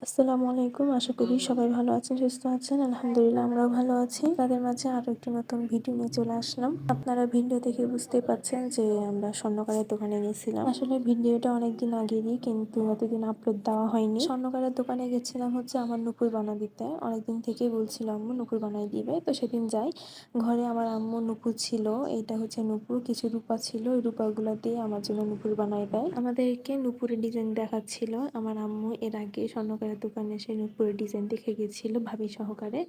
আসসালামু আলাইকুম। আশা করি সবাই ভালো আছেন, সুস্থ আছেন। আলহামদুলিল্লাহ আমরাও ভালো আছি। তাদের মাঝে আরো একটি নতুন ভিডিও নিয়ে চলে আসলাম। আপনারা ভিডিও দেখে বুঝতেই পারছেন যে আমরা স্বর্ণকারের দোকানে গেছিলাম। আসলে ভিডিওটা অনেকদিন আগেরই, কিন্তু এতদিন আপলোড দেওয়া হয়নি। স্বর্ণকারের দোকানে গেছিলাম হচ্ছে আমার নুপুর বানা দিতে। অনেকদিন থেকেই বলছিলাম আম্মু নুপুর বানাই দিবে, তো সেদিন যাই। ঘরে আমার আম্মু নুপুর ছিল, এইটা হচ্ছে নুপুর, কিছু রূপা ছিল, ওই রূপাগুলো দিয়ে আমার জন্য নুপুর বানাই দেয়। আমাদেরকে নুপুরের ডিজাইন দেখাচ্ছিল আমার আম্মু। এর আগে স্বর্ণকারের দোকানে এসে নুপুরের ডিজাইন দেখে গেছিল ভাবি সহকারে।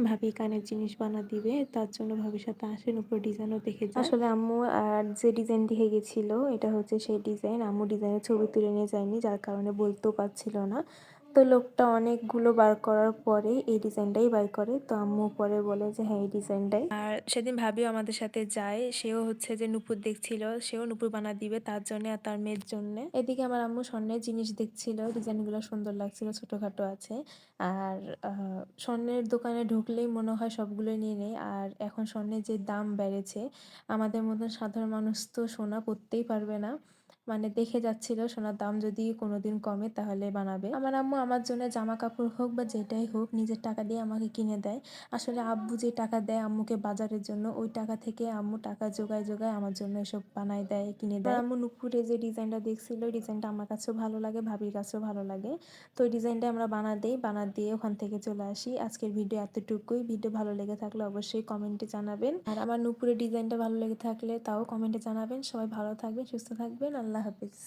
ভাবি কানের জিনিস বানা দিবে, তার জন্য ভাবির সাথে আসে, নুপুরের ডিজাইনও দেখে যায়। আসলে আম্মু আর যে ডিজাইন দেখে গেছিল এটা হচ্ছে সেই ডিজাইন। আম্মু ডিজাইনের ছবি তুলে নিয়ে যায়নি, যার কারণে বলতেও পারছিল না। তো লোকটা অনেকগুলো বার করার পরে এই ডিজাইনটাই বাই করে, তো আম্মু পরে বলে যে হ্যাঁ এই ডিজাইনটাই। আর সেদিন ভাবিও আমাদের সাথে যায়, সেও হচ্ছে যে নুপুর দেখছিল, সেও নুপুর বানা দিবে তার জন্য আর তার মেয়ের জন্য। এদিকে আমার আম্মু স্বর্ণের জিনিস দেখছিল, ডিজাইনগুলো সুন্দর লাগছিল, ছোটখাটো আছে। আর স্বর্ণের দোকানে ঢুকলেই মনে হয় সবগুলো নিয়ে নেয়। আর এখন স্বর্ণের যে দাম বেড়েছে, আমাদের মতন সাধারণ মানুষ তো সোনা পরতেই পারবে না। মানে দেখে যাচ্ছিল সোনার দাম যদি কোনোদিন কমে তাহলে বানাবে। আমার আম্মু আমার জন্য জামা কাপড় হোক বা যেটাই হোক নিজের টাকা দিয়ে আমাকে কিনে দেয়। আসলে আব্বু যে টাকা দেয় আম্মুকে বাজারের জন্য, ওই টাকা থেকে আম্মু টাকা জোগায় জোগায় আমার জন্য এসব বানায় দেয়, কিনে দেয়। আম্মু নুপুরে যে ডিজাইনটা দেখছিল, ওই ডিজাইনটা আমার কাছেও ভালো লাগে, ভাবির কাছেও ভালো লাগে। তো ওই ডিজাইনটা আমরা বানা দিই, বানা দিয়ে ওখান থেকে চলে আসি। আজকের ভিডিও এতটুকুই। ভিডিও ভালো লেগে থাকলে অবশ্যই কমেন্টে জানাবেন। আর আমার নুপুরের ডিজাইনটা ভালো লেগে থাকলে তাও কমেন্টে জানাবেন। সবাই ভালো থাকবেন, সুস্থ থাকবেন। আল্লাহ হাফিজ।